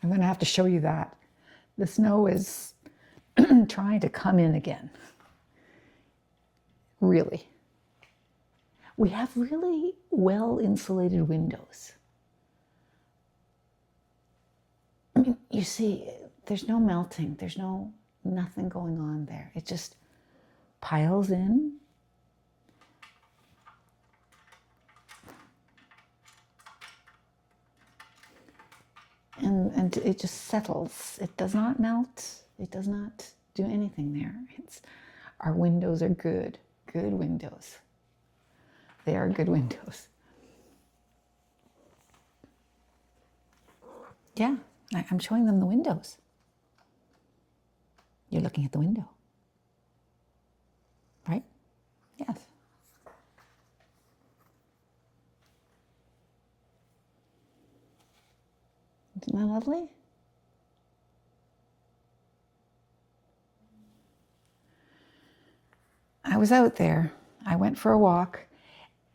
I'm going to have to show you that. The snow is trying to come in again. Really. We have really well-insulated windows. I mean, you see, there's no melting. There's nothing going on there. It just piles in. And it just settles. It does not melt. It does not do anything there. Our windows are good windows. They are good windows. Yeah, I'm showing them the windows. You're looking at the window, right? Yes. Isn't that lovely? I was out there. I went for a walk.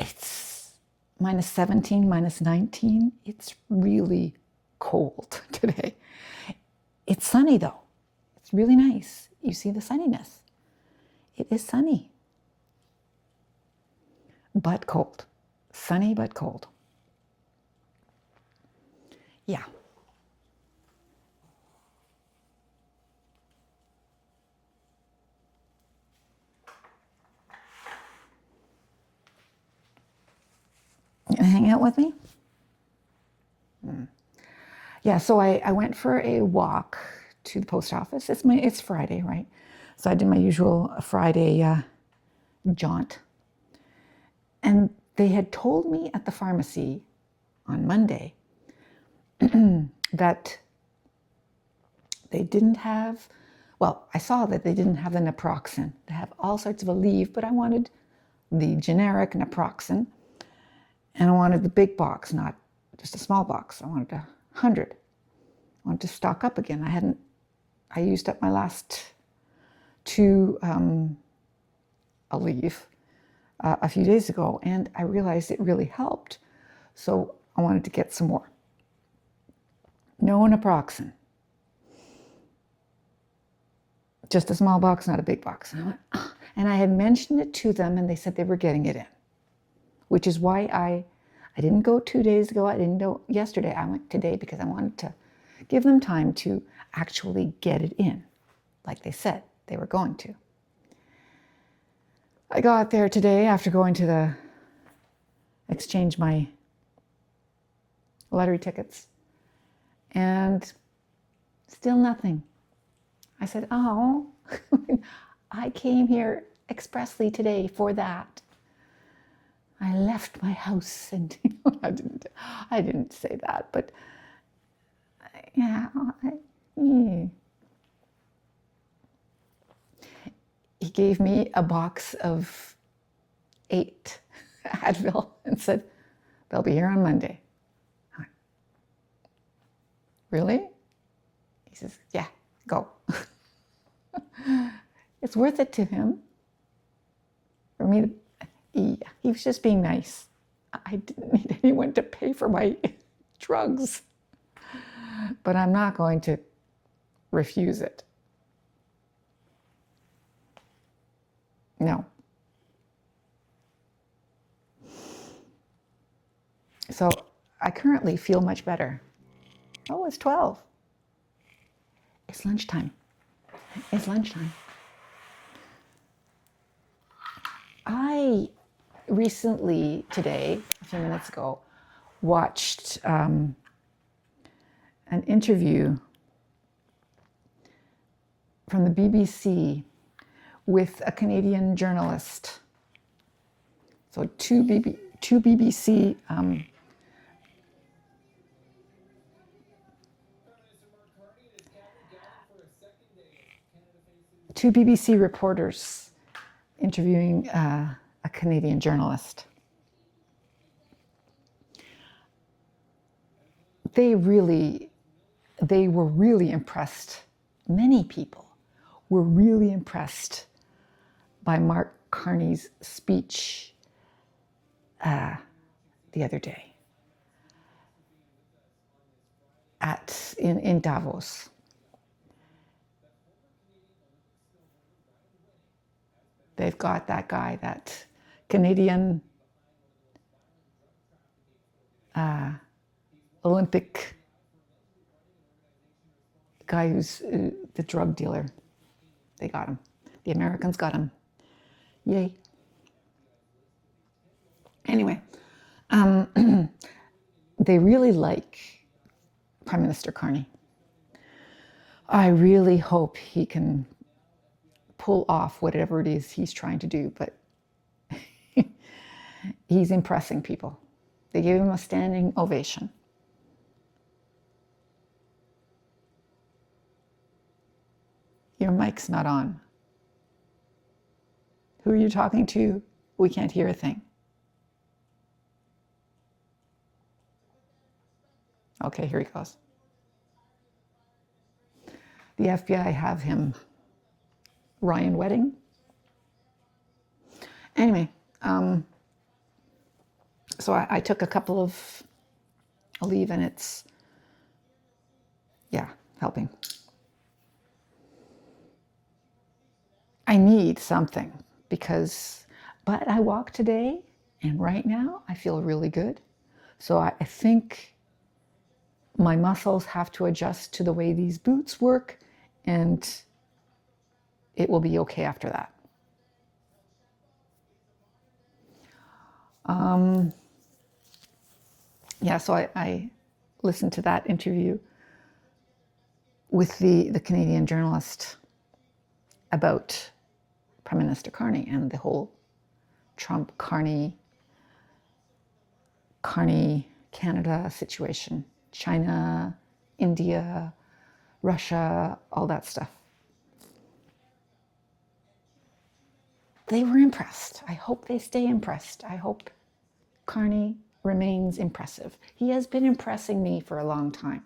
It's -17, -19. It's really cold today. It's sunny though. It's really nice. You see the sunniness. It is sunny, but cold. Sunny, but cold. Yeah. You gonna hang out with me? Yeah, so I went for a walk to the post office. It's Friday, right? So I did my usual Friday jaunt. And they had told me at the pharmacy on Monday that they didn't have, well, I saw that they didn't have the naproxen. They have all sorts of Aleve, but I wanted the generic naproxen. And I wanted the big box, not just a small box. I wanted 100. I wanted to stock up again. I used up my last 2 Aleve a few days ago, and I realized it really helped. So I wanted to get some more. No naproxen. Just a small box, not a big box. And I went, oh. And I had mentioned it to them, and they said they were getting it in. Which is why I didn't go 2 days ago. I didn't go yesterday. I went today because I wanted to give them time to actually get it in, like they said they were going to. I got there today after going to exchange my lottery tickets, and still nothing. I said, oh, I came here expressly today for that. I left my house, and I didn't say that, but yeah. He gave me a box of 8 Advil and said, they'll be here on Monday. Really? He says, yeah, go. It's worth it to him. For me, he was just being nice. I didn't need anyone to pay for my drugs. But I'm not going to refuse it. No. So I currently feel much better. Oh, it's 12. It's lunchtime. It's lunchtime. I recently, today, a few minutes ago, watched an interview from the BBC with a Canadian journalist. So two BBC reporters interviewing a Canadian journalist. They were really impressed. Many people were really impressed by Mark Carney's speech the other day in Davos. They've got that guy, that Canadian Olympic guy who's the drug dealer. They got him. The Americans got him. Yay. Anyway, they really like Prime Minister Carney. I really hope he can pull off whatever it is he's trying to do, but he's impressing people. They gave him a standing ovation. Your mic's not on. Who are you talking to? We can't hear a thing. Okay, here he goes. The FBI have him Ryan Wedding. Anyway, so I took a couple of leave and it's, yeah, helping. I need something but I walked today and right now I feel really good. So I think my muscles have to adjust to the way these boots work and it will be okay after that. Yeah, so I listened to that interview with the Canadian journalist about Prime Minister Carney and the whole Trump-Carney Canada situation. China, India, Russia, all that stuff. They were impressed. I hope they stay impressed. I hope Carney remains impressive. He has been impressing me for a long time.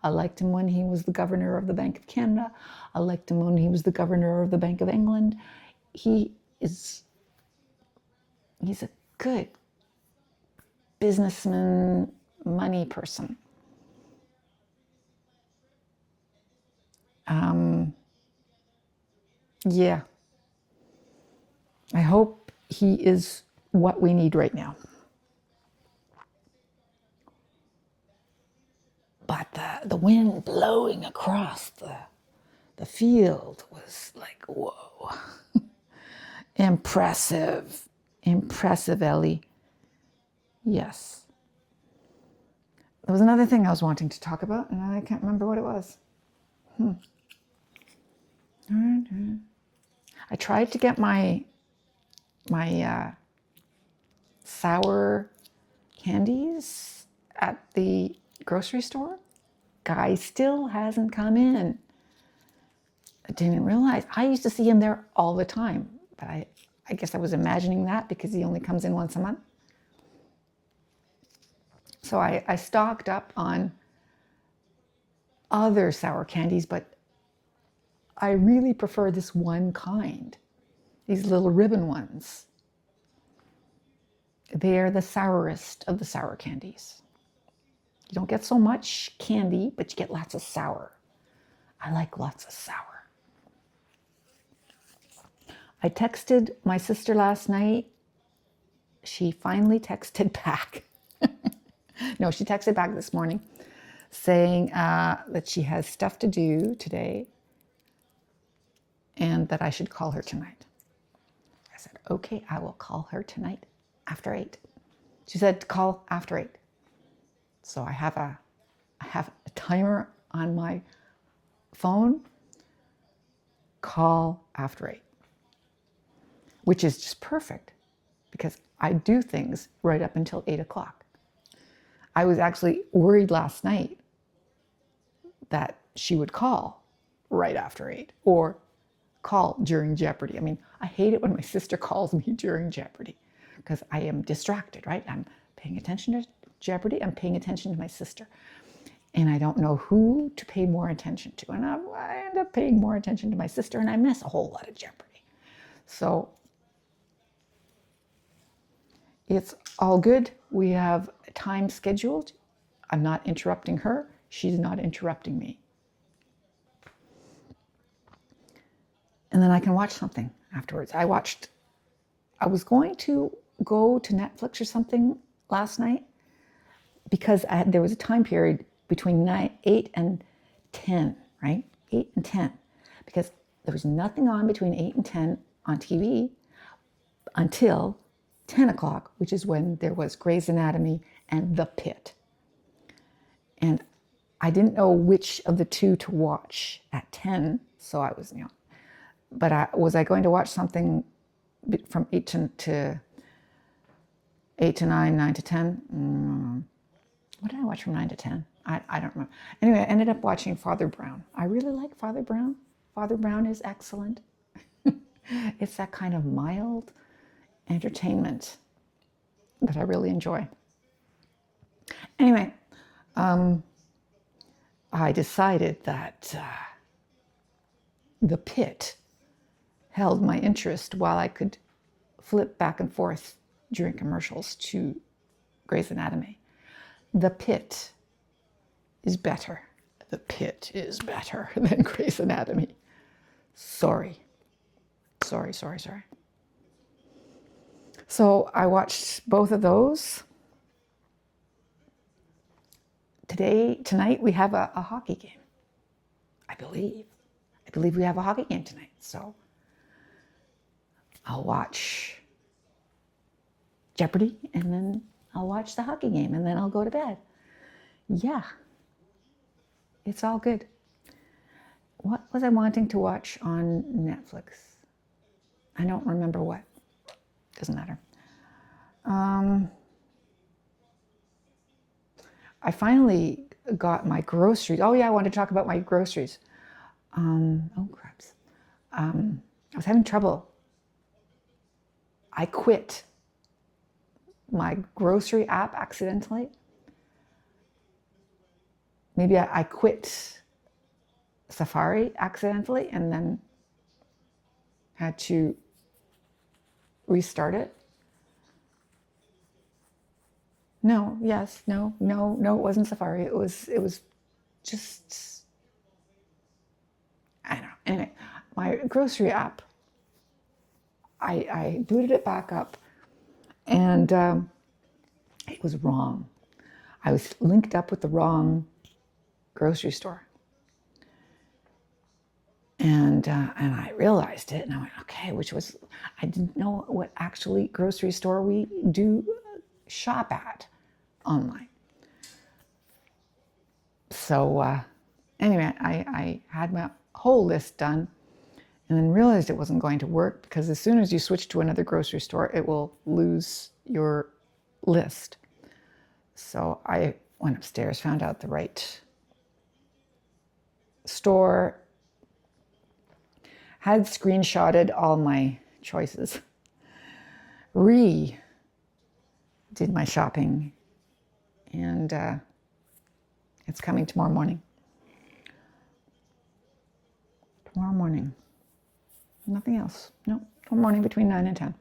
I liked him when he was the governor of the Bank of Canada. I liked him when he was the governor of the Bank of England. He's a good businessman, money person. Yeah. I hope he is what we need right now. But the wind blowing across the field was like, whoa. Impressive. Impressive, Ellie. Yes. There was another thing I was wanting to talk about, and I can't remember what it was. I tried to get my sour candies at the grocery store. Guy still hasn't come in. I didn't realize. I used to see him there all the time, but I guess I was imagining that because he only comes in once a month. So I stocked up on other sour candies, but I really prefer this one kind, these little ribbon ones. They're the sourest of the sour candies. You don't get so much candy, but you get lots of sour. I like lots of sour. I texted my sister last night. She finally texted back. No, she texted back this morning saying that she has stuff to do today and that I should call her tonight. I said, okay, I will call her tonight after 8. She said, call after 8. So I have a timer on my phone, call after 8, which is just perfect because I do things right up until 8 o'clock. I was actually worried last night that she would call right after 8 or call during Jeopardy. I mean, I hate it when my sister calls me during Jeopardy because I am distracted, right? I'm paying attention to Jeopardy. I'm paying attention to my sister. And I don't know who to pay more attention to. And I end up paying more attention to my sister and I miss a whole lot of Jeopardy. So it's all good. We have time scheduled. I'm not interrupting her. She's not interrupting me. And then I can watch something afterwards. I was going to go to Netflix or something last night because there was a time period between 8 and 10, right? 8 and 10. Because there was nothing on between 8 and 10 on TV until 10 o'clock, which is when there was Grey's Anatomy and The Pit. And I didn't know which of the two to watch at 10, so I was, but was I going to watch something from 8 to 9, 9 to 10? What did I watch from 9 to 10? I don't remember. Anyway, I ended up watching Father Brown. I really like Father Brown. Father Brown is excellent. It's that kind of mild entertainment that I really enjoy. Anyway, I decided that The Pit held my interest while I could flip back and forth during commercials to Grey's Anatomy. The Pit is better. The Pit is better than Grey's Anatomy. Sorry. So I watched both of those. Tonight we have a hockey game. I believe we have a hockey game tonight. So I'll watch Jeopardy and then I'll watch the hockey game and then I'll go to bed. Yeah, it's all good. What was I wanting to watch on Netflix? I don't remember what. Doesn't matter. I finally got my groceries. Oh yeah, I want to talk about my groceries. Oh craps. I was having trouble. I quit my grocery app accidentally. Maybe I quit Safari accidentally and then had to restart it. No, it wasn't Safari. It was just, I don't know. Anyway, my grocery app, I booted it back up and it was wrong. I was linked up with the wrong grocery store. And I realized it and I went, okay, I didn't know what actually grocery store we do shop at online. So anyway, I had my whole list done and then realized it wasn't going to work because as soon as you switch to another grocery store, it will lose your list. So I went upstairs, found out the right store, had screenshotted all my choices, did my shopping, and it's coming tomorrow morning. Tomorrow morning. Nothing else. No, tomorrow morning between 9 and 10.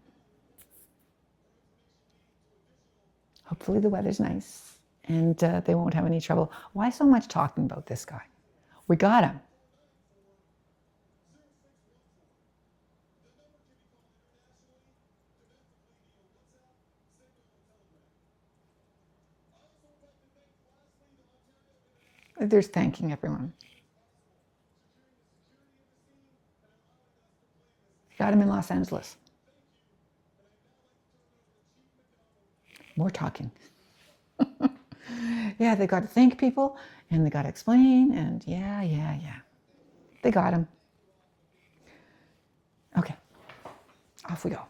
Hopefully the weather's nice and they won't have any trouble. Why so much talking about this guy? We got him. There's thanking everyone. Got him in Los Angeles. More talking. Yeah, they got to thank people and they got to explain and yeah. They got him. Okay, off we go.